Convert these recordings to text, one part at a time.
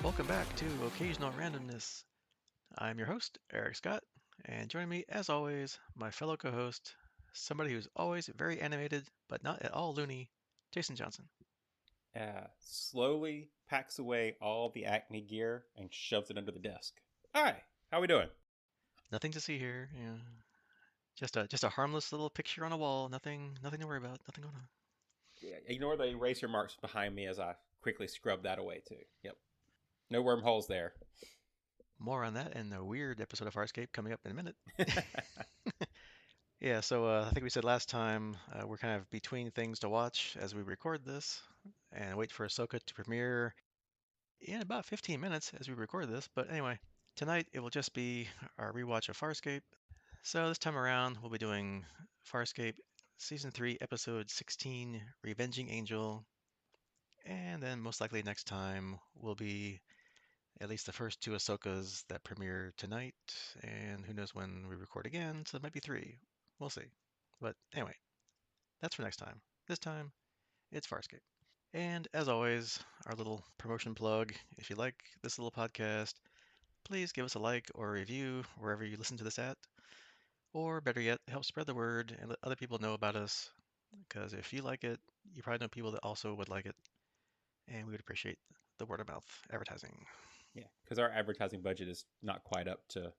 Welcome back to Occasional Randomness. I'm your host, Eric Scott, and joining me, as always, my fellow co host, somebody who's always very animated but not at all loony, Jason Johnson. Slowly packs away all the Acme gear and shoves it under the desk. Hi, how we doing? Nothing to see here. Yeah. Just a harmless little picture on a wall. Nothing to worry about. Nothing going on. Yeah, ignore the eraser marks behind me as I quickly scrub that away too. Yep, no wormholes there. More on that in the weird episode of Farscape coming up in a minute. Yeah, so I think we said last time we're kind of between things to watch as we record this and wait for Ahsoka to premiere in about 15 minutes as we record this. But anyway, tonight it will just be our rewatch of Farscape. So this time around, we'll be doing Farscape Season 3, Episode 16, Revenging Angel. And then most likely next time will be at least the first two Ahsokas that premiere tonight. And who knows when we record again, so it might be three. We'll see. But anyway, that's for next time. This time, it's Farscape. And as always, our little promotion plug. If you like this little podcast, please give us a like or a review wherever you listen to this at. Or better yet, help spread the word and let other people know about us. Because if you like it, you probably know people that also would like it. And we would appreciate the word of mouth advertising. Yeah, because our advertising budget is not quite up to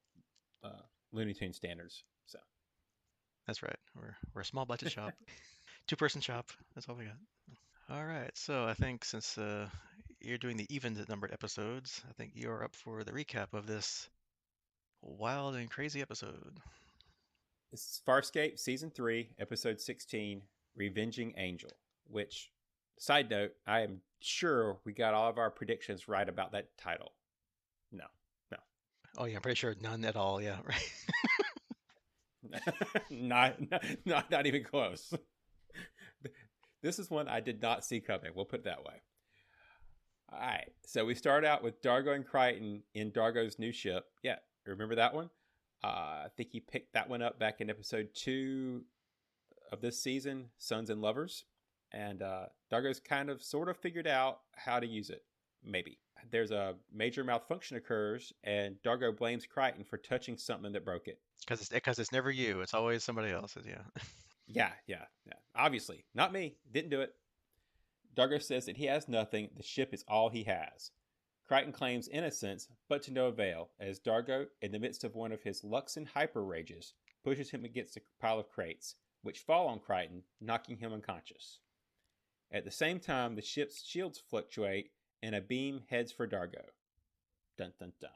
Looney Tune standards. So That's right. We're a small budget shop, two-person shop. That's all we got. All right. So I think since you're doing the even numbered episodes, I think you're up for the recap of this wild and crazy episode. this is Farscape Season 3, Episode 16, Revenging Angel. Which, side note, I am sure we got all of our predictions right about that title. No. Oh yeah, I'm pretty sure none at all. Yeah, right. not even close. This is one I did not see coming. We'll put it that way. All right. So we start out with Dargo and Crichton in Dargo's new ship. Yeah, remember that one? I think he picked that one up back in episode 2 of this season, Sons and Lovers. And Dargo's kind of sort of figured out how to use it. Maybe. There's a major malfunction occurs, and Dargo blames Crichton for touching something that broke it. Because it's never you. It's always somebody else's. Yeah. Yeah. Obviously, not me. Didn't do it. Dargo says that he has nothing. The ship is all he has. Crichton claims innocence, but to no avail, as Dargo, in the midst of one of his Luxon hyper rages, pushes him against a pile of crates, which fall on Crichton, knocking him unconscious. At the same time, the ship's shields fluctuate, and a beam heads for Dargo. Dun dun dun.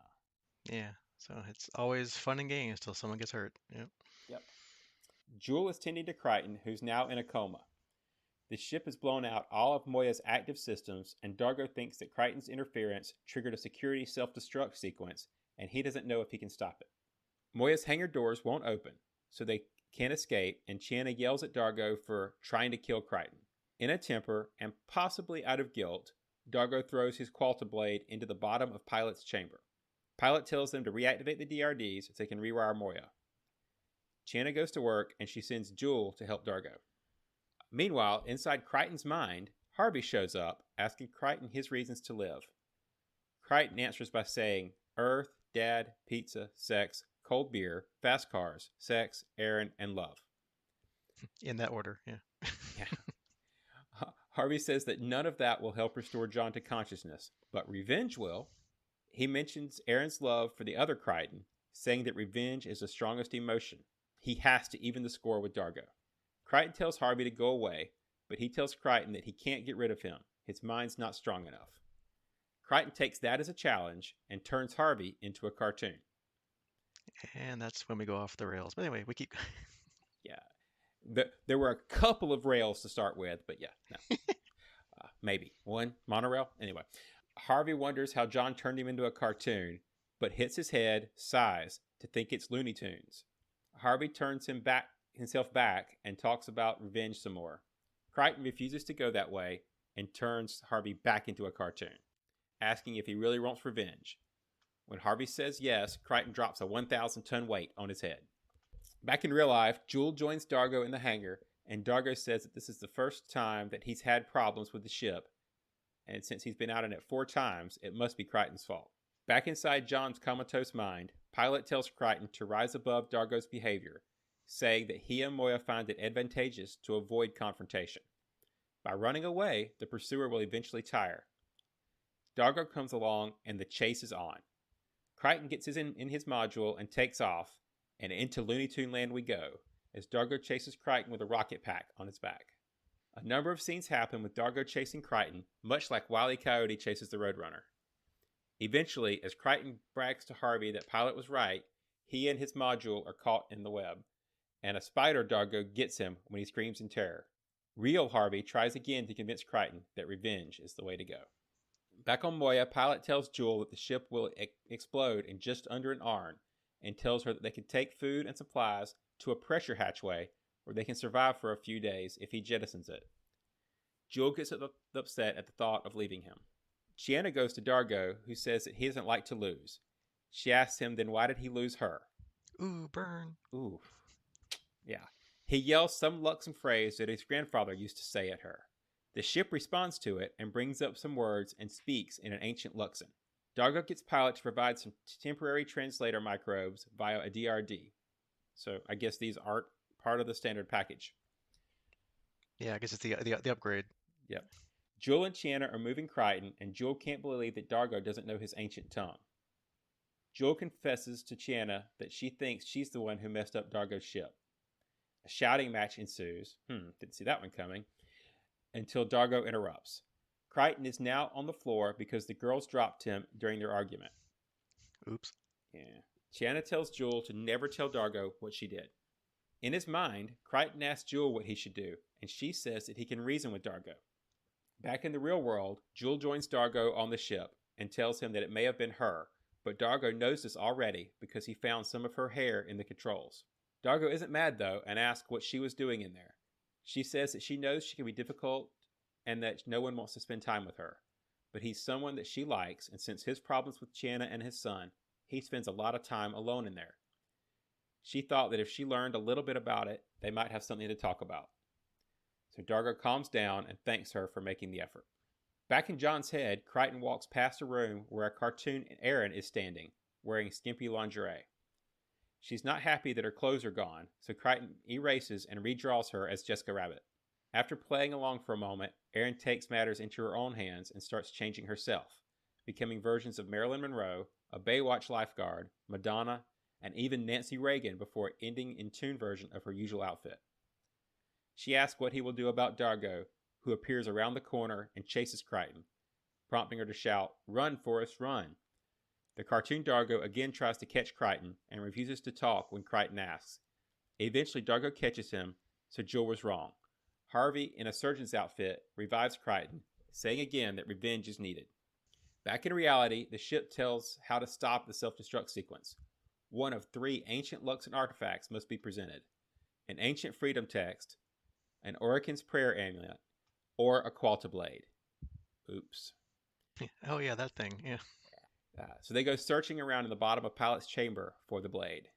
Yeah. So it's always fun and games till someone gets hurt. Yep. Jewel is tending to Crichton, who's now in a coma. The ship has blown out all of Moya's active systems, and Dargo thinks that Crichton's interference triggered a security self-destruct sequence, and he doesn't know if he can stop it. Moya's hangar doors won't open, so they can't escape, and Chiana yells at Dargo for trying to kill Crichton. In a temper, and possibly out of guilt, Dargo throws his Qualta blade into the bottom of Pilot's chamber. Pilot tells them to reactivate the DRDs so they can rewire Moya. Chiana goes to work, and she sends Jewel to help Dargo. Meanwhile, inside Crichton's mind, Harvey shows up, asking Crichton his reasons to live. Crichton answers by saying, Earth, Dad, pizza, sex, cold beer, fast cars, sex, Aaron, and love. In that order, yeah. Harvey says that none of that will help restore John to consciousness, but revenge will. He mentions Aaron's love for the other Crichton, saying that revenge is the strongest emotion. He has to even the score with Dargo. Crichton tells Harvey to go away, but he tells Crichton that he can't get rid of him. His mind's not strong enough. Crichton takes that as a challenge and turns Harvey into a cartoon. And that's when we go off the rails. But anyway, we keep. Yeah. There were a couple of rails to start with, but yeah, no. Maybe. One monorail? Anyway. Harvey wonders how John turned him into a cartoon, but hits his head, sighs, to think it's Looney Tunes. Harvey turns himself back and talks about revenge some more. Crichton refuses to go that way and turns Harvey back into a cartoon, asking if he really wants revenge. When Harvey says yes, Crichton drops a 1,000-ton weight on his head. Back in real life, Jewel joins Dargo in the hangar, and Dargo says that this is the first time that he's had problems with the ship, and since he's been out in it 4 times, it must be Crichton's fault. Back inside John's comatose mind, Pilot tells Crichton to rise above Dargo's behavior, saying that he and Moya find it advantageous to avoid confrontation. By running away, the pursuer will eventually tire. Dargo comes along, and the chase is on. Crichton gets in his module and takes off, and into Looney Tune land we go, as Dargo chases Crichton with a rocket pack on his back. A number of scenes happen with Dargo chasing Crichton, much like Wile E. Coyote chases the Roadrunner. Eventually, as Crichton brags to Harvey that Pilot was right, he and his module are caught in the web, and a spider Dargo gets him when he screams in terror. Real Harvey tries again to convince Crichton that revenge is the way to go. Back on Moya, Pilot tells Jewel that the ship will explode in just under an hour, and tells her that they can take food and supplies to a pressure hatchway where they can survive for a few days if he jettisons it. Jewel gets upset at the thought of leaving him. Chiana goes to Dargo, who says that he doesn't like to lose. She asks him then why did he lose her? Ooh, burn. Ooh. Yeah. He yells some Luxon phrase that his grandfather used to say at her. The ship responds to it and brings up some words and speaks in an ancient Luxon. Dargo gets Pilot to provide some temporary translator microbes via a DRD. So I guess these aren't part of the standard package. Yeah, I guess it's the upgrade. Yep. Jewel and Chiana are moving Crichton, and Jewel can't believe that Dargo doesn't know his ancient tongue. Jewel confesses to Chiana that she thinks she's the one who messed up Dargo's ship. A shouting match ensues. Didn't see that one coming. Until Dargo interrupts. Crichton is now on the floor because the girls dropped him during their argument. Oops. Yeah. Chiana tells Jewel to never tell Dargo what she did. In his mind, Crichton asks Jewel what he should do, and she says that he can reason with Dargo. Back in the real world, Jewel joins Dargo on the ship and tells him that it may have been her, but Dargo knows this already because he found some of her hair in the controls. Dargo isn't mad though and asks what she was doing in there. She says that she knows she can be difficult and that no one wants to spend time with her, but he's someone that she likes, and since his problems with Chiana and his son, he spends a lot of time alone in there. She thought that if she learned a little bit about it, they might have something to talk about. So Dargo calms down and thanks her for making the effort. Back in John's head, Crichton walks past a room where a cartoon Erin is standing, wearing skimpy lingerie. She's not happy that her clothes are gone, so Crichton erases and redraws her as Jessica Rabbit. After playing along for a moment, Erin takes matters into her own hands and starts changing herself, becoming versions of Marilyn Monroe, a Baywatch lifeguard, Madonna, and even Nancy Reagan before ending in tune version of her usual outfit. She asks what he will do about Dargo, who appears around the corner and chases Crichton, prompting her to shout, "Run, Forrest, run!" The cartoon Dargo again tries to catch Crichton and refuses to talk when Crichton asks. Eventually, Dargo catches him, so Jewel was wrong. Harvey, in a surgeon's outfit, revives Crichton, saying again that revenge is needed. Back in reality, the ship tells how to stop the self-destruct sequence. One of 3 ancient Luxon artifacts must be presented: an ancient freedom text, an Orican's prayer amulet, or a Qualta blade. Oops. Oh yeah, that thing. Yeah. So they go searching around in the bottom of Pilot's chamber for the blade.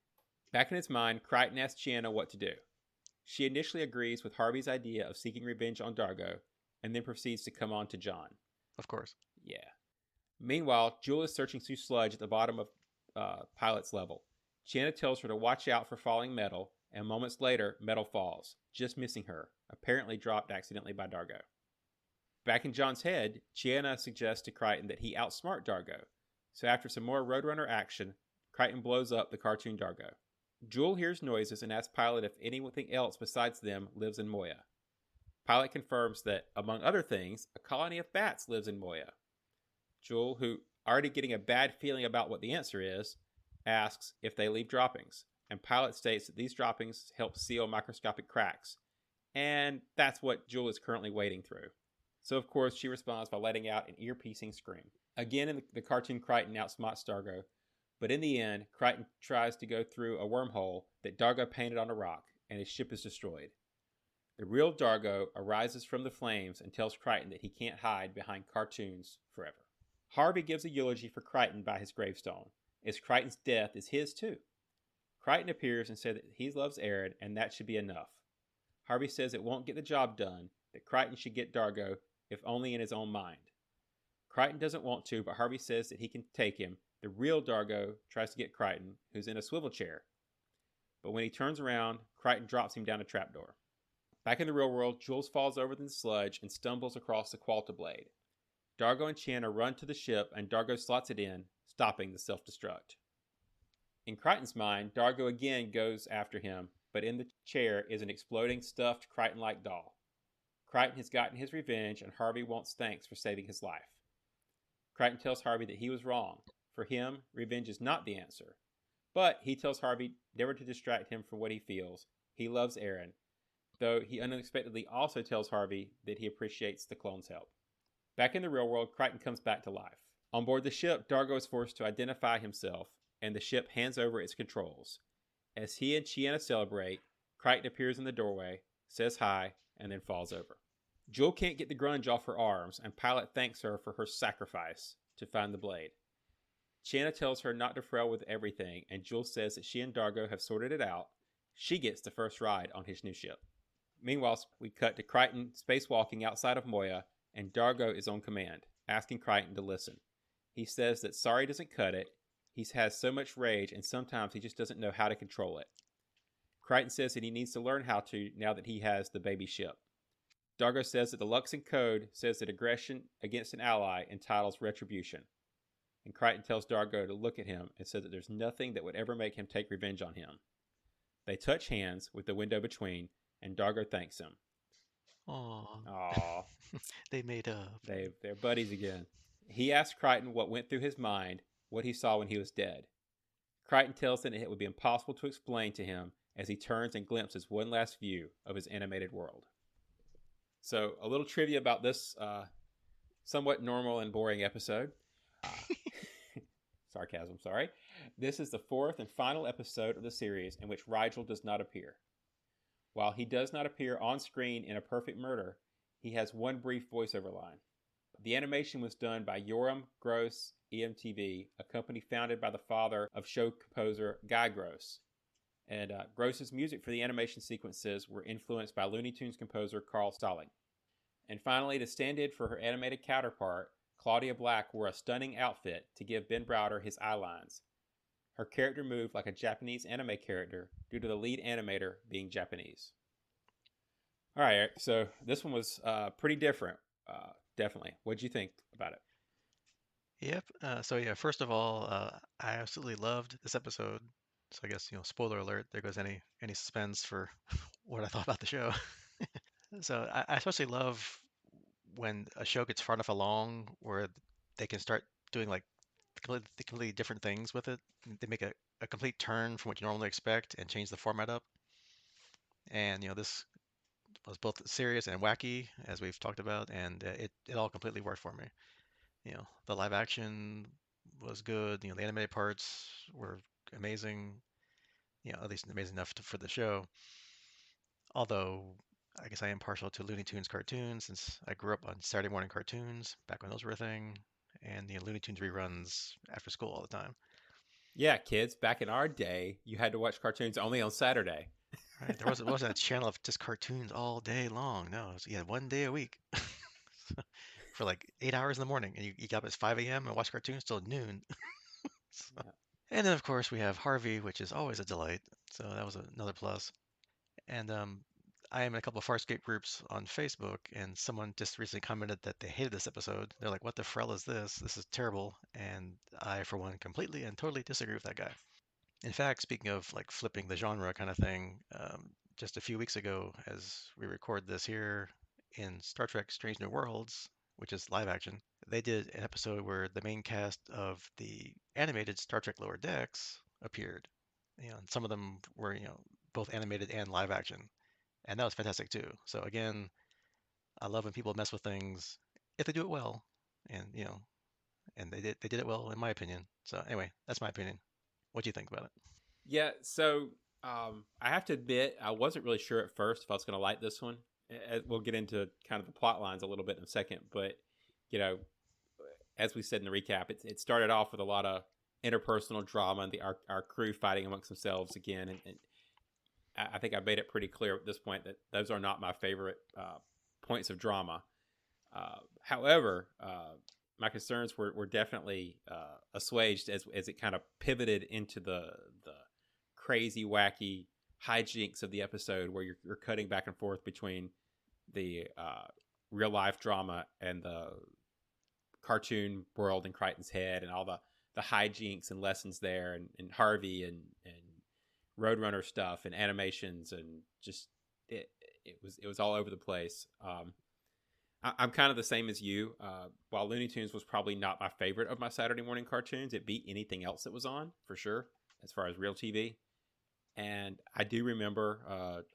Back in his mind, Crichton asks Chiana what to do. She initially agrees with Harvey's idea of seeking revenge on Dargo, and then proceeds to come on to John. Of course. Yeah. Meanwhile, Jewel is searching through sludge at the bottom of Pilot's level. Chiana tells her to watch out for falling metal, and moments later, metal falls, just missing her, apparently dropped accidentally by Dargo. Back in John's head, Chiana suggests to Crichton that he outsmart Dargo, so after some more Roadrunner action, Crichton blows up the cartoon Dargo. Jewel hears noises and asks Pilot if anything else besides them lives in Moya. Pilot confirms that, among other things, a colony of bats lives in Moya. Jewel, who already getting a bad feeling about what the answer is, asks if they leave droppings, and Pilot states that these droppings help seal microscopic cracks, and that's what Jewel is currently wading through. So of course she responds by letting out an ear-piercing scream. Again in the cartoon, Crichton outsmarts Dargo, but in the end, Crichton tries to go through a wormhole that Dargo painted on a rock, and his ship is destroyed. The real Dargo arises from the flames and tells Crichton that he can't hide behind cartoons forever. Harvey gives a eulogy for Crichton by his gravestone, as Crichton's death is his too. Crichton appears and says that he loves Erin, and that should be enough. Harvey says it won't get the job done, that Crichton should get Dargo, if only in his own mind. Crichton doesn't want to, but Harvey says that he can take him. The real Dargo tries to get Crichton, who's in a swivel chair. But when he turns around, Crichton drops him down a trapdoor. Back in the real world, Jules falls over in the sludge and stumbles across the Qualta blade. Dargo and Channa run to the ship, and Dargo slots it in, stopping the self-destruct. In Crichton's mind, Dargo again goes after him, but in the chair is an exploding, stuffed, Crichton-like doll. Crichton has gotten his revenge, and Harvey wants thanks for saving his life. Crichton tells Harvey that he was wrong. For him, revenge is not the answer. But he tells Harvey never to distract him from what he feels. He loves Aaron, though he unexpectedly also tells Harvey that he appreciates the clone's help. Back in the real world, Crichton comes back to life. On board the ship, Dargo is forced to identify himself, and the ship hands over its controls. As he and Chiana celebrate, Crichton appears in the doorway, says hi, and then falls over. Jewel can't get the grunge off her arms, and Pilot thanks her for her sacrifice to find the blade. Chiana tells her not to frail with everything, and Jewel says that she and Dargo have sorted it out. She gets the first ride on his new ship. Meanwhile, we cut to Crichton spacewalking outside of Moya, and Dargo is on command, asking Crichton to listen. He says that sorry doesn't cut it. He has so much rage, and sometimes he just doesn't know how to control it. Crichton says that he needs to learn how to now that he has the baby ship. Dargo says that the Luxon Code says that aggression against an ally entitles retribution. And Crichton tells Dargo to look at him and says that there's nothing that would ever make him take revenge on him. They touch hands with the window between, and Dargo thanks him. Aww. They made up. They're buddies again. He asks Crichton what went through his mind, what he saw when he was dead. Crichton tells him that it would be impossible to explain to him as he turns and glimpses one last view of his animated world. So, a little trivia about this somewhat normal and boring episode. Sarcasm, sorry. This is the fourth and final episode of the series in which Rigel does not appear. While he does not appear on screen in A Perfect Murder, he has one brief voiceover line. The animation was done by Yoram Gross EMTV, a company founded by the father of show composer Guy Gross. And Gross's music for the animation sequences were influenced by Looney Tunes composer Carl Stalling. And finally, to stand in for her animated counterpart, Claudia Black wore a stunning outfit to give Ben Browder his eye lines. Her character moved like a Japanese anime character due to the lead animator being Japanese. All right, Eric, so this one was pretty different, definitely. What'd you think about it? Yep. So yeah, first of all, I absolutely loved this episode. So I guess, spoiler alert, there goes any suspense for what I thought about the show. So I especially love when a show gets far enough along where they can start doing like completely different things with it. They make a complete turn from what you normally expect and change the format up. And this was both serious and wacky, as we've talked about, and it all completely worked for me. The live action was good. The animated parts were amazing. At least amazing enough for the show. Although I guess I am partial to Looney Tunes cartoons since I grew up on Saturday morning cartoons back when those were a thing, and Looney Tunes reruns after school all the time. Yeah, kids, back in our day, you had to watch cartoons only on Saturday. Right? There wasn't a channel of just cartoons all day long. No, you had one day a week for like 8 hours in the morning, and you got up at 5 a.m. and watched cartoons till noon. So, Yeah. and then of course we have Harvey, which is always a delight. So that was another plus. And I am in a couple of Farscape groups on Facebook, and someone just recently commented that they hated this episode. They're like, "What the frell is this? This is terrible." And I, for one, completely and totally disagree with that guy. In fact, speaking of like flipping the genre kind of thing, just a few weeks ago, as we record this here in Star Trek Strange New Worlds, which is live action, they did an episode where the main cast of the animated Star Trek Lower Decks appeared. And some of them were, both animated and live action. And that was fantastic too. So again, I love when people mess with things if they do it well, and and they did it well in my opinion. So anyway, that's my opinion. What do you think about it? Yeah, so I have to admit, I wasn't really sure at first if I was going to like this one. We'll get into kind of the plot lines a little bit in a second, but as we said in the recap, it started off with a lot of interpersonal drama and our crew fighting amongst themselves again, and I think I made it pretty clear at this point that those are not my favorite points of drama. However, my concerns were definitely assuaged as it kind of pivoted into the crazy, wacky hijinks of the episode, where you're cutting back and forth between the real life drama and the cartoon world in Crichton's head, and all the hijinks and lessons there, and Harvey and Roadrunner stuff and animations, and just it it was all over the place. I'm kind of the same as you. While Looney Tunes was probably not my favorite of my Saturday morning cartoons, it beat anything else that was on for sure as far as real TV. And I do remember,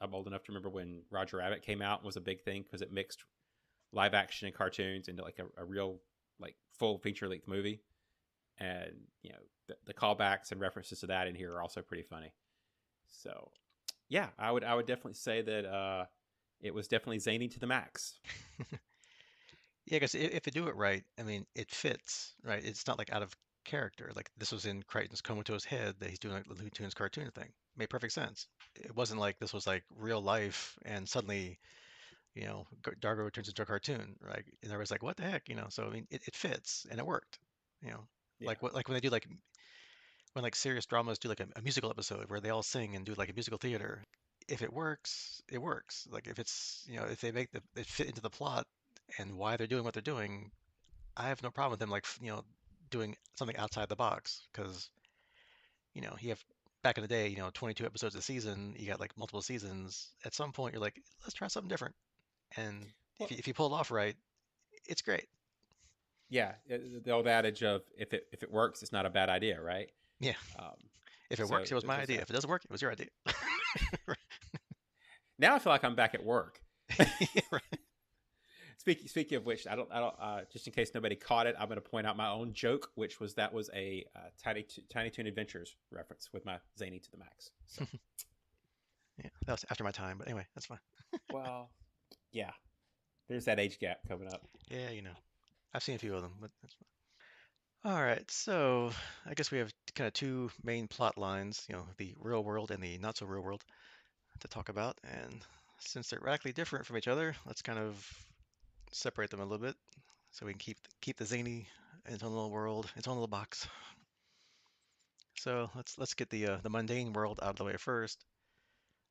I'm old enough to remember when Roger Rabbit came out and was a big thing because it mixed live action and cartoons into like a real like full feature length movie. And the callbacks and references to that in here are also pretty funny. So yeah, I would definitely say that it was definitely zany to the max. Yeah, because if they do it right, I mean, it fits, right? It's not like out of character. Like this was in Crichton's comatose head that he's doing like the Looney Tunes cartoon thing. Made perfect sense. It wasn't like this was like real life and suddenly, Dargo turns into a cartoon, right? And everybody's like, what the heck, So I mean, it fits and it worked, you know. Yeah. Like when they do like when like serious dramas do like a musical episode where they all sing and do like a musical theater. If it works, it works. Like if it's, if they make it fit into the plot and why they're doing what they're doing, I have no problem with them like doing something outside the box because you have back in the day 22 episodes a season, you got like multiple seasons. At some point you're like, let's try something different, and if Well, you pull it off right, it's great. yeah, the old adage of if it works, it's not a bad idea, right? Yeah, Um, if it so works, it was my there's idea. that. If it doesn't work, it was your idea. Now I feel like I'm back at work. Yeah, right. Speaking of which, I don't. Just in case nobody caught it, I'm going to point out my own joke, which was that was a Tiny Toon Adventures reference with my zany to the max. So, Yeah, that was after my time, but anyway, that's fine. well, yeah, there's that age gap coming up. Yeah, I've seen a few of them, but that's fine. All right, so I guess we have kind of two main plot lines, the real world and the not so real world to talk about. And since they're radically different from each other, let's kind of separate them a little bit so we can keep the zany in its own little world, its own little box. So let's get the mundane world out of the way first.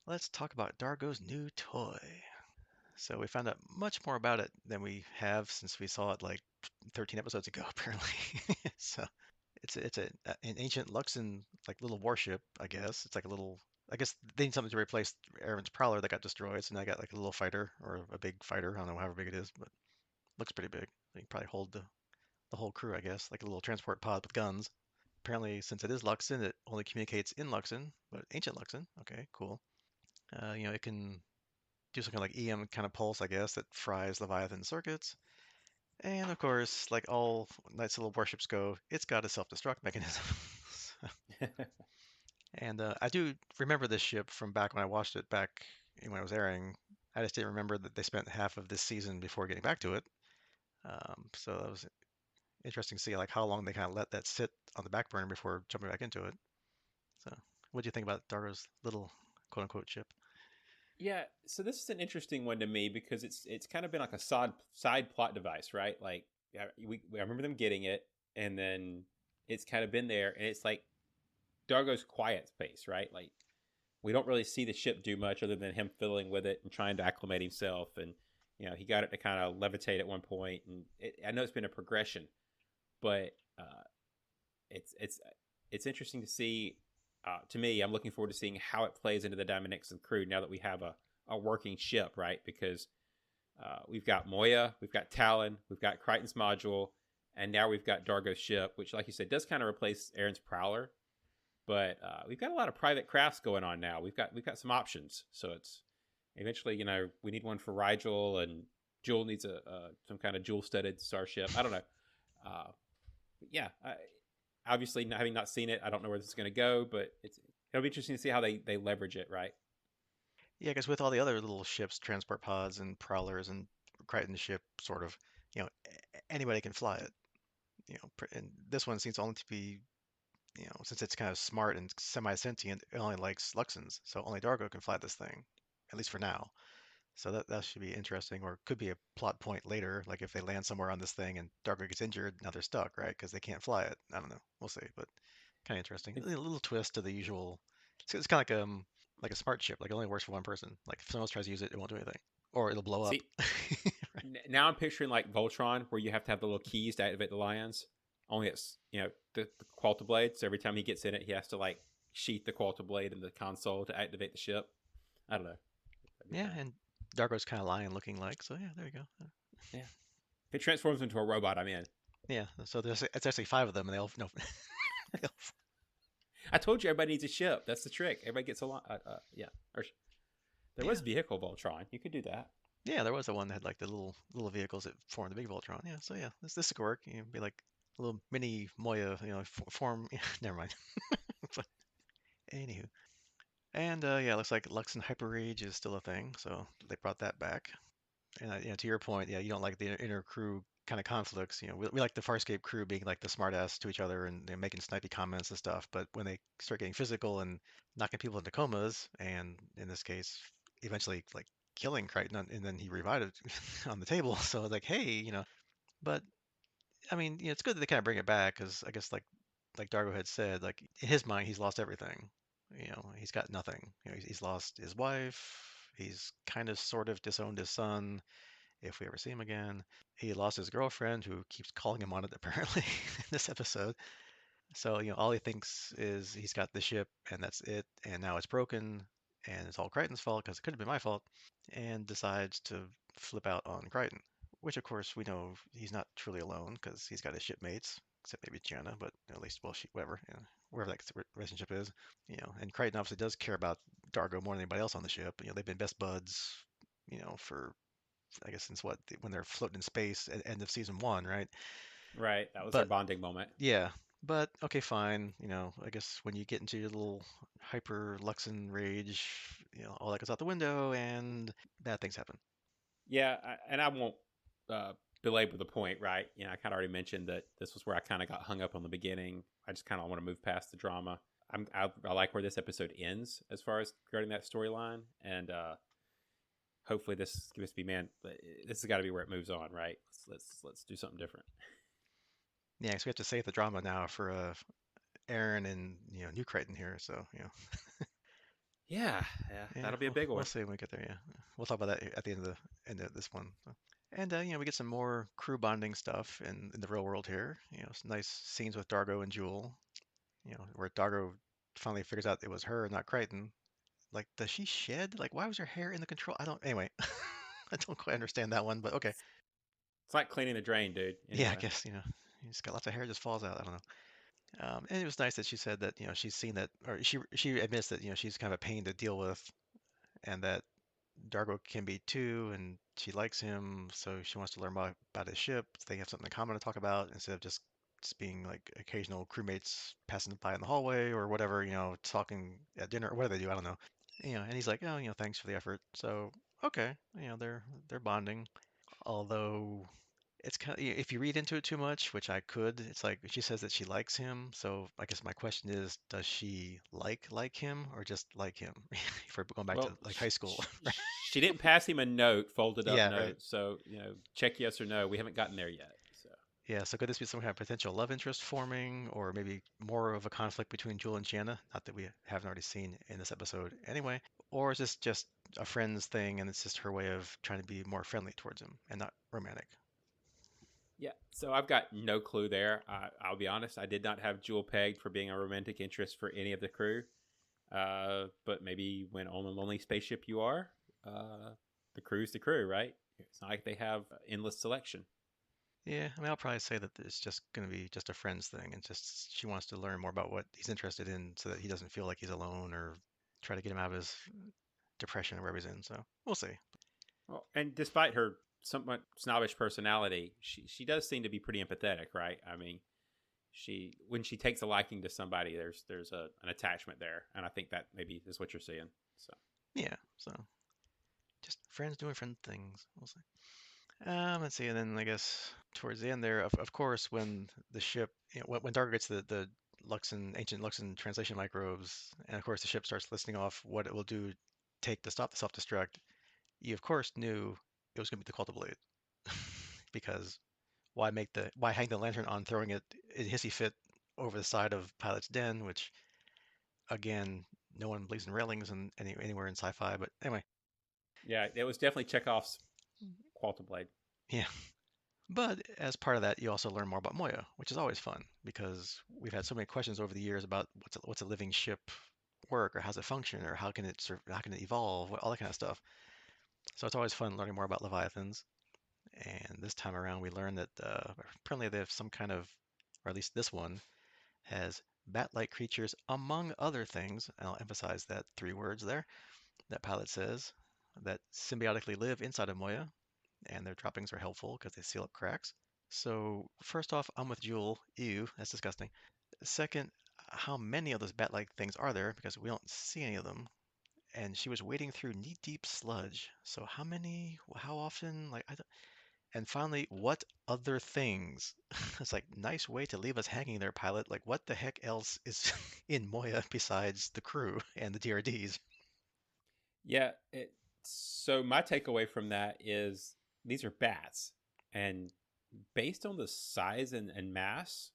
Let's talk about Dargo's new toy. So we found out much more about it than we have since we saw it like 13 episodes ago, apparently. So an ancient Luxon like little warship, I guess. It's like a little. I guess they need something to replace Aaron's prowler that got destroyed, so now I got like a little fighter or a big fighter. I don't know however big it is, but looks pretty big. They can probably hold the whole crew, I guess, like a little transport pod with guns. Apparently, since it is Luxon, it only communicates in Luxon, but ancient Luxon. Okay, cool. It can do something like EM kind of pulse, I guess, that fries Leviathan circuits. And of course, like all nice little warships go, it's got a self-destruct mechanism. And I do remember this ship from back when I watched it back when it was airing. I just didn't remember that they spent half of this season before getting back to it. So that was interesting to see like how long they kind of let that sit on the back burner before jumping back into it. So, what do you think about Dargo's little quote-unquote ship? Yeah, so this is an interesting one to me because it's kind of been like a side plot device, right? Like, yeah, I remember them getting it, and then it's kind of been there, and it's like Dargo's quiet space, right? Like, we don't really see the ship do much other than him fiddling with it and trying to acclimate himself, and he got it to kind of levitate at one point, and I know it's been a progression, but it's it's it's interesting to see. To me, I'm looking forward to seeing how it plays into the dynamics of the crew now that we have a working ship, right? Because we've got Moya, we've got Talon, we've got Crichton's module, and now we've got Dargo's ship, which, like you said, does kind of replace Aaron's Prowler. But we've got a lot of private crafts going on now. We've got some options. So it's eventually, we need one for Rigel, and Jewel needs some kind of jewel-studded starship. I don't know. But yeah, obviously, having not seen it, I don't know where this is going to go, but it'll be interesting to see how they leverage it, right? Yeah, because with all the other little ships, transport pods and prowlers and Crichton's ship, sort of, anybody can fly it. And this one seems only to be, since it's kind of smart and semi-sentient, it only likes Luxons, so only Dargo can fly this thing, at least for now. So that should be interesting, or could be a plot point later, like if they land somewhere on this thing and Dargo gets injured, now they're stuck, right? Because they can't fly it. I don't know. We'll see, but kind of interesting. A little twist to the usual. It's kind of like a smart ship. Like it only works for one person. Like if someone else tries to use it, it won't do anything, or it'll blow up. See, now I'm picturing like Voltron, where you have to have the little keys to activate the lions. Only it's the Qualta blade. So every time he gets in it, he has to like sheath the Qualta blade in the console to activate the ship. I don't know. That'd be Yeah, fun. and Dargo's kind of lion looking like. So yeah, there you go. Yeah. If it transforms into a robot, I'm in. Yeah, so it's actually five of them, and they all no. they all- I told you everybody needs a ship. That's the trick. Everybody gets a lot. Yeah. Or there yeah, was vehicle Voltron. You could do that. yeah. There was the one that had like the little vehicles that form the big Voltron. Yeah, so yeah, this could work. You know, be like a little mini Moya, form. Yeah, never mind. But anywho, and yeah, looks like Lux and Hyper Rage is still a thing, so they brought that back. And to your point, yeah, you don't like the inner crew kind of conflicts. We like the Farscape crew being like the smartass to each other and making snipey comments and stuff. But when they start getting physical and knocking people into comas, and in this case, eventually like killing Crichton, and then he revived it on the table. So it's like, hey, But I mean, it's good that they kind of bring it back because I guess like Dargo had said, like in his mind, he's lost everything. He's got nothing. He's lost his wife. He's kind of sort of disowned his son if we ever see him again. He lost his girlfriend who keeps calling him on it apparently in this episode. So, all he thinks is he's got the ship and that's it, and now it's broken, and it's all Crichton's fault because it could have been my fault, and decides to flip out on Crichton, which of course we know he's not truly alone because he's got his shipmates, except maybe Gianna, but at least, well, she, whatever, wherever that relationship is, and Crichton obviously does care about Dargo more than anybody else on the ship. They've been best buds, for I guess since when they're floating in space at the end of season one, right? Right. That was their But bonding moment. yeah, but okay, fine. I guess when you get into your little hyper Luxon rage, all that goes out the window and bad things happen. Yeah, and I won't uh, belabor the point, right? I kind of already mentioned that this was where I kind of got hung up on the beginning. I just kind of want to move past the drama. I like where this episode ends as far as regarding that storyline, and hopefully this gives me man. This has got to be where it moves on, right? Let's do something different. Yeah, so we have to save the drama now for Aaron and New Crichton here. So Yeah, yeah, yeah, that'll be a we'll, big we'll one. see when we get there. Yeah, we'll talk about that at the end of this one. So. And we get some more crew bonding stuff in the real world here. Some nice scenes with Dargo and Jewel. Where Dargo finally figures out it was her, not Crichton. Like, does she shed? Like, why was her hair in the control? I don't. Anyway, I don't quite understand that one, but okay. It's like cleaning the drain, dude. Yeah, I Anyway, guess he's got lots of hair, just falls out. I don't know. And it was nice that she said that she's seen that, or she admits that she's kind of a pain to deal with, and that Dargo can be too, and she likes him, so she wants to learn more about his ship. So they have something in common to talk about instead of just being like occasional crewmates passing by in the hallway or whatever, talking at dinner or whatever they do. I don't know. And he's like, oh, thanks for the effort. So okay, they're bonding. Although it's kind of, if you read into it too much, which I could, it's like she says that she likes him. So I guess my question is, does she like him or just like him? If we're going back to well, like high school, right? she didn't pass him a note, folded up Yeah, right. note. So check yes or no. We haven't gotten there yet. So Yeah, so could this be some kind of potential love interest forming, or maybe more of a conflict between Jewel and Gianna? Not that we haven't already seen in this episode anyway. Or is this just a friends thing and it's just her way of trying to be more friendly towards him and not romantic? yeah, so I've got no clue there. I'll be honest. I did not have Jewel pegged for being a romantic interest for any of the crew. But maybe when on a lonely spaceship you are, the crew's the crew, right? It's not like they have endless selection. Yeah, I mean, I'll probably say that it's just going to be just a friends thing, and just she wants to learn more about what he's interested in, so that he doesn't feel like he's alone, or try to get him out of his depression or whatever he's in. So we'll see. Well, and despite her somewhat snobbish personality, she does seem to be pretty empathetic, right? I mean, she when she takes a liking to somebody, there's an attachment there, and I think that maybe is what you're seeing. So Yeah, so just friends doing friend things. We'll see. Let's see, and then I guess towards the end there, of course, when the ship, when Dargo gets the ancient Luxon translation microbes, and of course the ship starts listing off what it will do take to stop the self-destruct. you of course knew it was going to be the Qualta Blade because why hang the lantern on throwing it in hissy fit over the side of Pilot's Den, which again, no one believes in railings anywhere in sci-fi. But anyway, Yeah, it was definitely Chekhov's Qualta Blade. yeah. But as part of that, you also learn more about Moya, which is always fun because we've had so many questions over the years about what's a living ship work, or how's it function, or how can it evolve, all that kind of stuff. So it's always fun learning more about Leviathans. And this time around, we learned that apparently they have some kind of, or at least this one has bat-like creatures, among other things. And I'll emphasize that three words there that Pilot says, that symbiotically live inside of Moya, and their droppings are helpful because they seal up cracks. So first off, I'm with Jewel. Ew, that's disgusting. Second, how many of those bat-like things are there? Because we don't see any of them. And she was wading through knee-deep sludge. So how many? How often? Like, and finally, what other things? It's like nice way to leave us hanging there, Pilot. Like, what the heck else is in Moya besides the crew and the DRDs? Yeah. So my takeaway from that is these are bats, and based on the size and mass,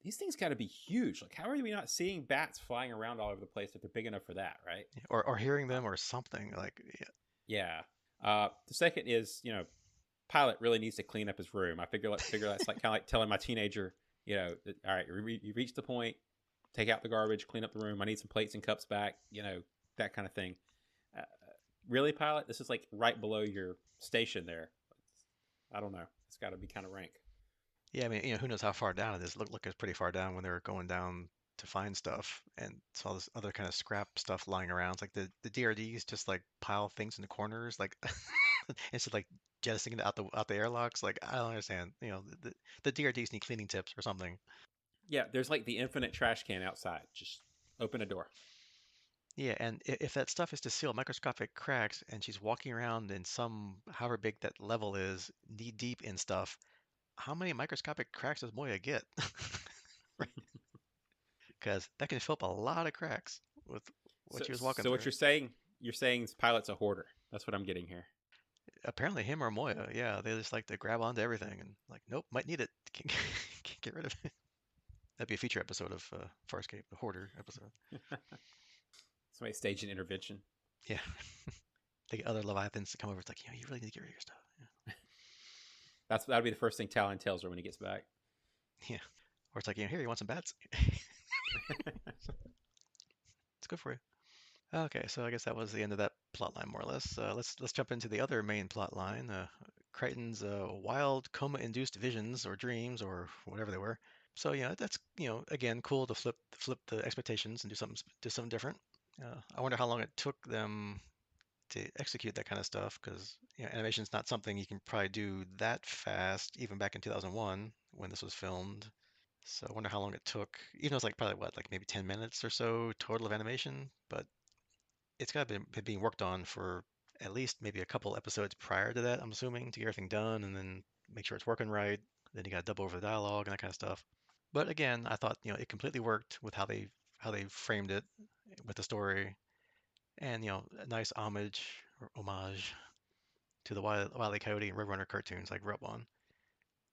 these things got to be huge. Like, how are we not seeing bats flying around all over the place if they're big enough for that, right? Or hearing Uh, them or something. Like, yeah, yeah. The second is, Pilot really needs to clean up his room. I figure that's like kind of like telling my teenager, all right, you reach the point, take out the garbage, clean up the room. I need some plates and cups back, that kind of thing. Uh, really, Pilot, this is like right below your station there. I don't know. It's got to be kind of rank. yeah. I mean, who knows how far down it is? Look, it's pretty far down when they were going down to find stuff, and saw this other kind of scrap stuff lying around. It's like the DRDs just like pile things in the corners, like instead of like jettisoning it out the airlocks. Like, I don't understand. The DRDs need cleaning tips or something. Yeah, there's like the infinite trash can outside. Just open a door. Yeah, and if that stuff is to seal microscopic cracks, and she's walking around in some, however big that level is, knee deep in stuff, how many microscopic cracks does Moya get? Because that can fill up a lot of cracks with what So, she was walking so what through. you're saying is Pilot's a hoarder. That's what I'm getting here. Apparently, him or Moya, yeah, they just like to grab onto everything and like, nope, might need it. Can't get rid of it. That'd be a feature episode of Farscape, the Hoarder episode. Somebody stage an intervention. Yeah, they get other Leviathans to come over. It's like, you really need to get rid of your stuff. That'll be the first thing Talon tells her when he gets back. Yeah, or it's like, here, you want some bats? It's good for you. Okay, so I guess that was the end of that plot line, more or less. Let's jump into the other main plot line. Crichton's wild coma-induced visions or dreams or whatever they were. So yeah, that's again cool to flip the expectations and do something different. I wonder how long it took them to execute that kind of stuff because animation's not something you can probably do that fast, even back in 2001 when this was filmed. So I wonder how long it took, even though it's like probably what, like maybe 10 minutes or so total of animation, but it's got to be being worked on for at least maybe a couple episodes prior to that, I'm assuming, to get everything done and then make sure it's working right. Then you got to double over the dialogue and that kind of stuff. But again, I thought it completely worked with how they framed it with the story, and a nice homage to the Wile E. Coyote and Road Runner cartoons I grew up on.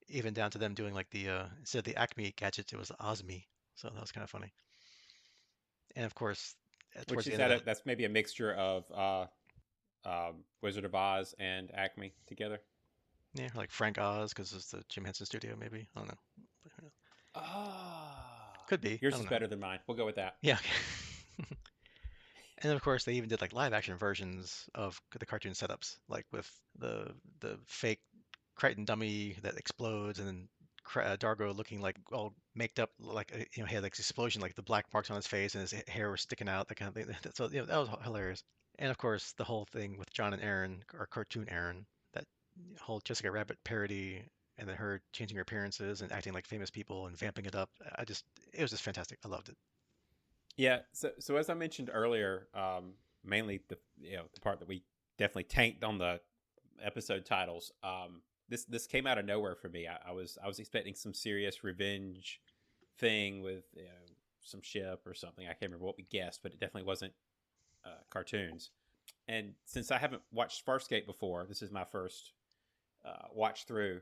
Even down to them doing like the instead of the Acme gadgets, it was the Osme. So that was kind of funny. And of course, Which towards the is end of that, that's maybe a mixture of Wizard of Oz and Acme together. yeah, like Frank Oz, because it's the Jim Henson studio, maybe. I don't know. Ah, Could be. I yours don't is know. better than mine. We'll go with that. Yeah. And then of course they even did like live action versions of the cartoon setups, like with the fake Crichton dummy that explodes, and then Dargo looking like all maked up, like he had like this explosion, like the black marks on his face and his hair was sticking out, that kind of thing. So that was hilarious. And of course the whole thing with John and Aaron, or cartoon Aaron, that whole Jessica Rabbit parody, and then her changing her appearances and acting like famous people and vamping it up. It was just fantastic. I loved it. Yeah. So as I mentioned earlier, mainly the part that we definitely tanked on the episode titles. This came out of nowhere for me. I was expecting some serious revenge thing with some ship or something. I can't remember what we guessed, but it definitely wasn't cartoons. And since I haven't watched Farscape before, this is my first watch through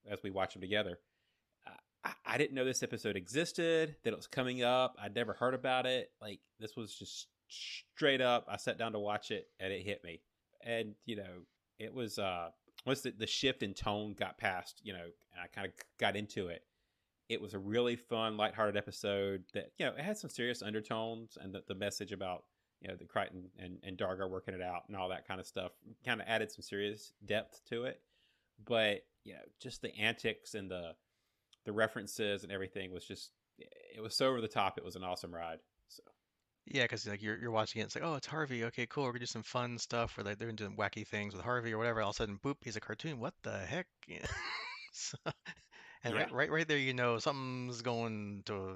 as we watch them together. I didn't know this episode existed, that it was coming up. I'd never heard about it. Like, this was just straight up. I sat down to watch it, and it hit me. And, it was, once the shift in tone got past, and I kind of got into it, it was a really fun, lighthearted episode that, it had some serious undertones, and the message about, the Crichton and Dargo working it out and all that kind of stuff kind of added some serious depth to it. But, just the antics and the references and everything was just, it was so over the top. It was an awesome ride. So Yeah, because like you're watching it, it's like, oh, it's Harvey. Okay, cool. We're gonna do some fun stuff where like they're doing wacky things with Harvey or whatever. All of a sudden, boop, he's a cartoon. What the heck? Yeah. So, and yeah, right there, something's going to a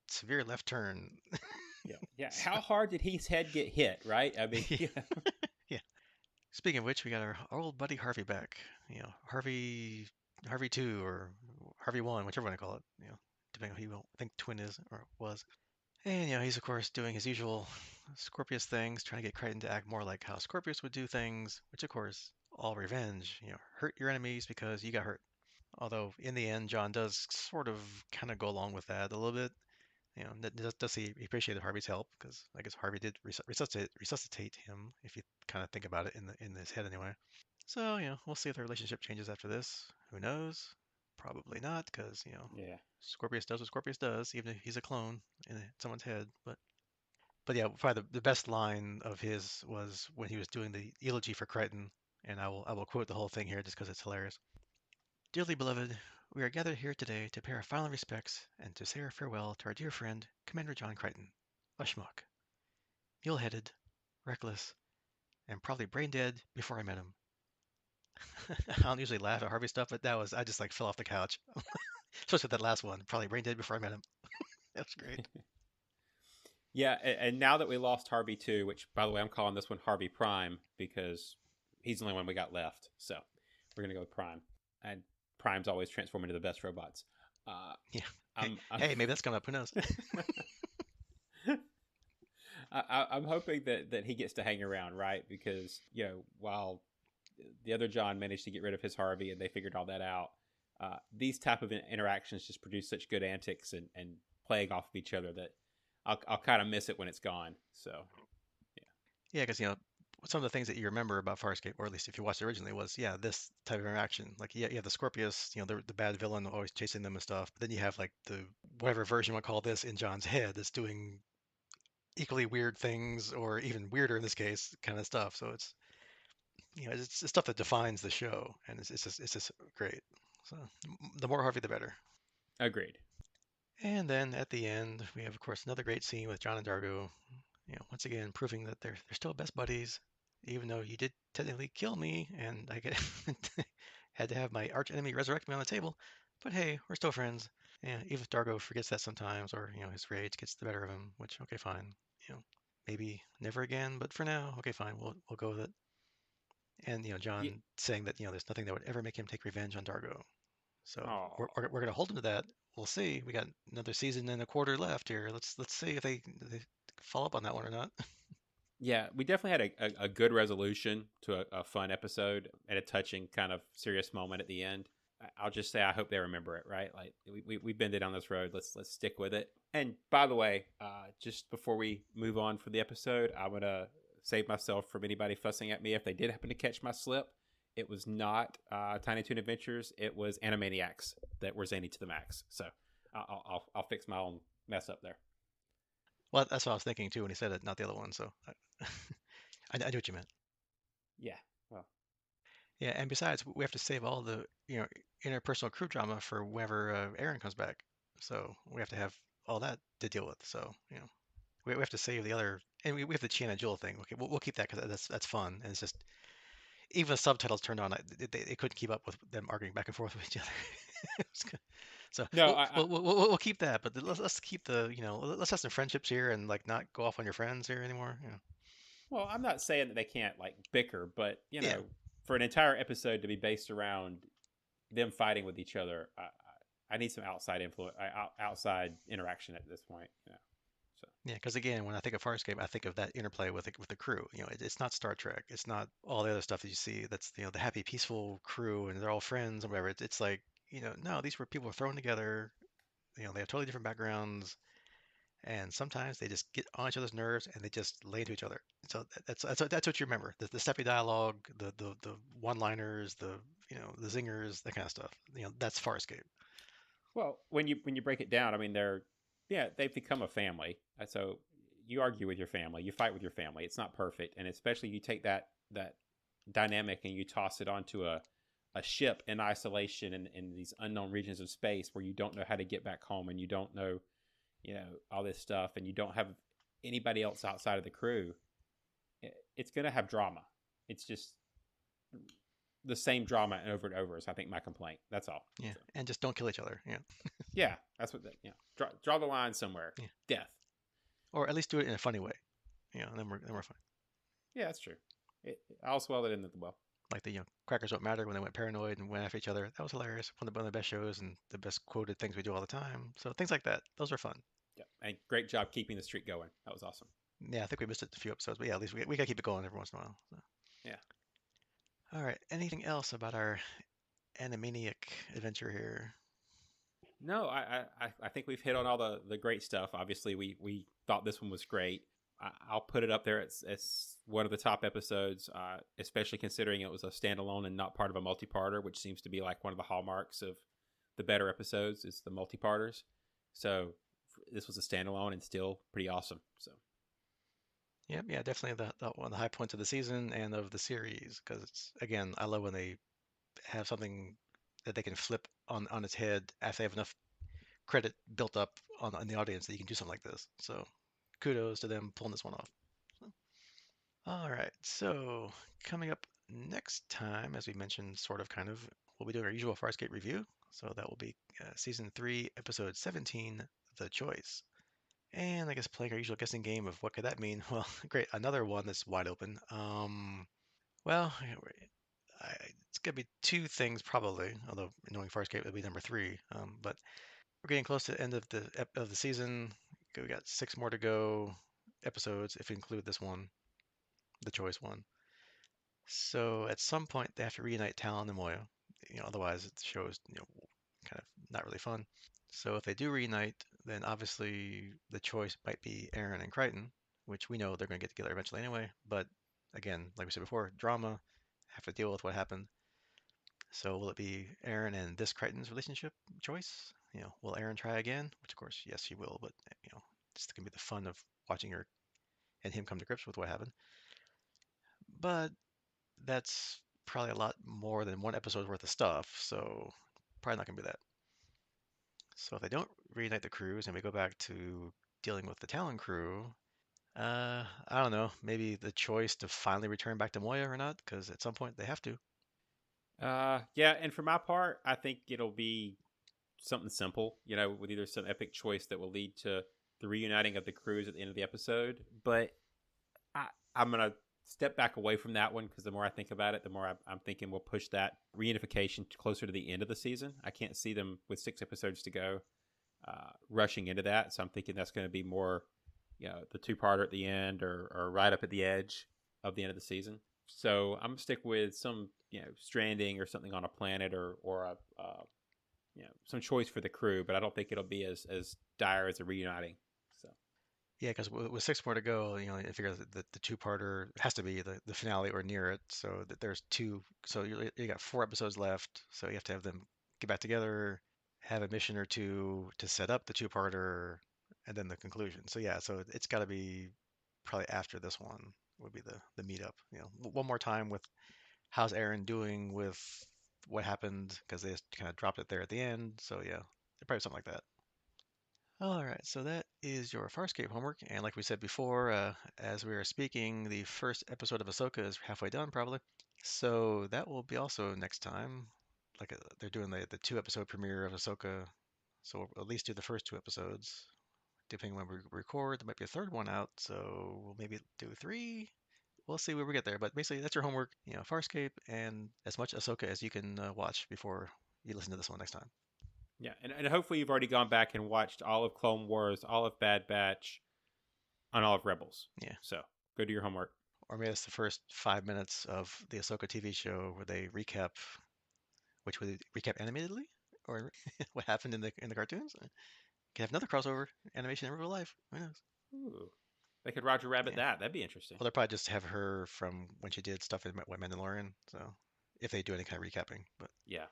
severe left turn. yeah. So, How hard did his head get hit? Right? I mean, yeah, yeah, yeah. Speaking of which, we got our old buddy Harvey back. Harvey 2 or Harvey 1, whichever one I call it. Depending on who you think twin is or was. And he's of course doing his usual Scorpius things, trying to get Crichton to act more like how Scorpius would do things, which of course, all revenge. Hurt your enemies because you got hurt. Although in the end, John does sort of kind of go along with that a little bit. Does he appreciated Harvey's help because I guess Harvey did resuscitate him if you kind of think about it in his head anyway. So we'll see if the relationship changes after this. Who knows? Probably not because yeah, Scorpius does what Scorpius does, even if he's a clone in someone's head. But yeah, probably the best line of his was when he was doing the eulogy for Crichton, and I will quote the whole thing here just because it's hilarious. Dearly beloved, we are gathered here today to pay our final respects and to say our farewell to our dear friend, Commander John Crichton, a schmuck, mule-headed, reckless, and probably brain dead before I met him. I don't usually laugh at Harvey stuff, but I just like fell off the couch, especially with that last one, probably brain dead before I met him. That was great. yeah. And now that we lost Harvey too, which by the way, I'm calling this one Harvey Prime because he's the only one we got left. So we're gonna go with Prime, and Prime's always transform into the best robots. Uh, Yeah. Hey, I'm hey, maybe that's coming up. Who knows? I'm hoping that he gets to hang around, right? Because while the other John managed to get rid of his Harvey and they figured all that out, these type of interactions just produce such good antics and playing off of each other that I'll kind of miss it when it's gone. So Yeah, because some of the things that you remember about Farscape, or at least if you watched it originally, was this type of interaction. Like you have the Scorpius, the bad villain always chasing them and stuff. But then you have like the whatever version you want to call this in John's head that's doing equally weird things, or even weirder in this case, kind of stuff. So it's stuff that defines the show, and it's just great. So the more Harvey, the better. agreed. And then at the end, we have of course another great scene with John and Dargo. Once again proving that they're still best buddies, even though you did technically kill me, and I get had to have my arch enemy resurrect me on the table. But hey, we're still friends. Yeah, even if Dargo forgets that sometimes, or his rage gets the better of him, which okay, fine. Maybe never again, but for now, okay, fine. We'll go with it. And Yeah. John saying that there's nothing that would ever make him take revenge on Dargo. So Oh. we're gonna hold him to that. We'll see. We got another season and a quarter left here. Let's see if they follow up on that one or not. Yeah, we definitely had a good resolution to a fun episode and a touching kind of serious moment at the end. I'll just say I hope they remember it, right? Like we've been down this road. Let's stick with it. And by the way, just before we move on for the episode, I'm gonna save myself from anybody fussing at me if they did happen to catch my slip. It was not Tiny Toon Adventures. It was Animaniacs that were zany to the max. So I'll fix my own mess up there. Well, that's what I was thinking too when he said it, not the other one. So I knew what you meant. Yeah. Well. Yeah, and besides, we have to save all the interpersonal crew drama for whenever Aaron comes back. So we have to have all that to deal with. So we have to save the other, and we have the Chi and Jewel thing. Okay, we'll keep that because that's fun, and it's just even the subtitles turned on, they couldn't keep up with them arguing back and forth with each other. It was good. So No, we'll keep that, but let's keep let's have some friendships here and like not go off on your friends here anymore. well, I'm not saying that they can't like bicker, but Yeah, for an entire episode to be based around them fighting with each other, I need some outside influence, outside interaction at this point. So, Yeah, because again, when I think of Farscape, I think of that interplay with the crew. It's not Star Trek. It's not all the other stuff that you see. That's the happy, peaceful crew, and they're all friends or whatever. It's like no, these were people thrown together. They have totally different backgrounds, and sometimes they just get on each other's nerves and they just lay into each other. So that's what you remember. The snappy dialogue, the one-liners, the zingers, that kind of stuff. That's Farscape. well, when you break it down, I mean, they've become a family. So you argue with your family, you fight with your family. It's not perfect, and especially you take that dynamic and you toss it onto a ship in isolation in these unknown regions of space where you don't know how to get back home and you don't know all this stuff and you don't have anybody else outside of the crew. It's going to have drama. It's just the same drama over and over is I think my complaint. That's all. Yeah, So and just don't kill each other. Yeah, yeah, that's what draw the line somewhere. yeah, Death. or at least do it in a funny way. Then we're fine. Yeah, that's true. I'll swell it into the well. Like the crackers don't matter when they went paranoid and went after each other. That was hilarious. One of the best shows and the best quoted things we do all the time. So things like that, those are fun. Yeah, and great job keeping the streak going. That was awesome. Yeah, I think we missed it a few episodes, but yeah, at least we gotta keep it going every once in a while. So. Yeah. All right. Anything else about our Animaniac adventure here? No, I think we've hit on all the great stuff. Obviously, we thought this one was great. I'll put it up there as one of the top episodes, especially considering it was a standalone and not part of a multi-parter, which seems to be like one of the hallmarks of the better episodes is the multi-parters. So this was a standalone and still pretty awesome. So Yep, yeah, definitely one of the high points of the season and of the series because it's again, I love when they have something that they can flip on its head after they have enough credit built up on the audience that you can do something like this. So kudos to them pulling this one off. So, all right, so coming up next time, as we mentioned, sort of kind of, we'll be doing our usual Farscape review. So that will be season 3, episode 17, The Choice. And I guess playing our usual guessing game of what could that mean? Well, great, another one that's wide open. Well, it's gonna be two things probably. Although knowing Farscape, it'll be number 3. But we're getting close to the end of the season. We got 6 more to go episodes if we include this one, the choice one. So at some point they have to reunite Talon and Moya. Otherwise the show is kind of not really fun. So if they do reunite, then obviously the choice might be Aaron and Crichton, which we know they're going to get together eventually anyway. But again, like we said before, drama, have to deal with what happened. So will it be Aaron and this Crichton's relationship choice? Will Aaron try again? Which of course, yes, she will. But it's going to be the fun of watching her and him come to grips with what happened. But that's probably a lot more than one episode's worth of stuff. So probably not going to be that. So if they don't reunite the crews and we go back to dealing with the Talon crew, I don't know, maybe the choice to finally return back to Moya or not, because at some point they have to. yeah, and for my part, I think it'll be something simple, with either some epic choice that will lead to the reuniting of the crews at the end of the episode. But I'm gonna step back away from that one because the more I think about it, the more I'm thinking we'll push that reunification closer to the end of the season. I can't see them with 6 episodes to go rushing into that, so I'm thinking that's going to be more, the 2-parter at the end or right up at the edge of the end of the season. So I'm gonna stick with some stranding or something on a planet or a some choice for the crew, but I don't think it'll be as dire as a reuniting. So Yeah, because with 6 more to go, I figure that the two-parter has to be the finale or near it. So that there's two. So you got 4 episodes left. So you have to have them get back together, have a mission or two to set up the two-parter, and then the conclusion. So yeah, so it's got to be probably after this one would be the meetup. One more time with how's Aaron doing with what happened because they just kind of dropped it there at the end. So yeah, probably something like that. All right, so that is your Farscape homework. And like we said before, as we were speaking, the first episode of Ahsoka is halfway done, probably. So that will be also next time. Like they're doing the 2-episode premiere of Ahsoka. So we'll at least do the first 2 episodes. Depending when we record, there might be a third one out. So we'll maybe do 3. We'll see where we get there. But basically, that's your homework. Farscape and as much Ahsoka as you can watch before you listen to this one next time. yeah, and hopefully you've already gone back and watched all of Clone Wars, all of Bad Batch, on all of Rebels. Yeah. So go do your homework. Or maybe it's the first 5 minutes of the Ahsoka TV show where they recap, which would they recap animatedly, or what happened in the cartoons. Can have another crossover animation in real life. Who knows? Ooh. They could Roger Rabbit Yeah. that. That'd be interesting. Well, they'll probably just have her from when she did stuff in Mandalorian. So if they do any kind of recapping, but Yeah.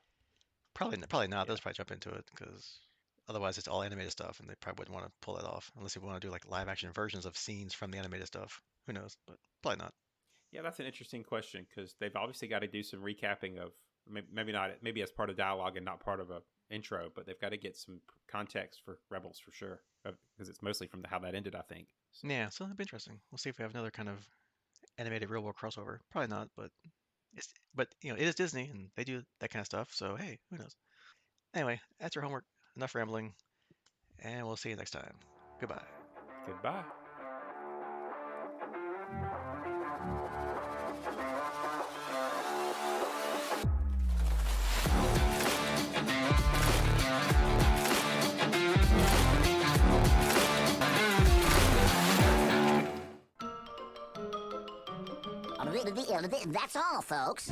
probably not. They'll Yeah. just probably jump into it because otherwise it's all animated stuff, and they probably wouldn't want to pull that off unless they want to do like live action versions of scenes from the animated stuff. Who knows? But probably not. Yeah, that's an interesting question because they've obviously got to do some recapping of maybe not maybe as part of dialogue and not part of a intro, but they've got to get some context for Rebels for sure because it's mostly from how that ended, I think. So, Yeah, so that'd be interesting. We'll see if we have another kind of animated real world crossover. Probably not, but it is Disney and they do that kind of stuff. So hey, who knows? Anyway, that's your homework. Enough rambling, and we'll see you next time. Goodbye. goodbye. That's all, folks.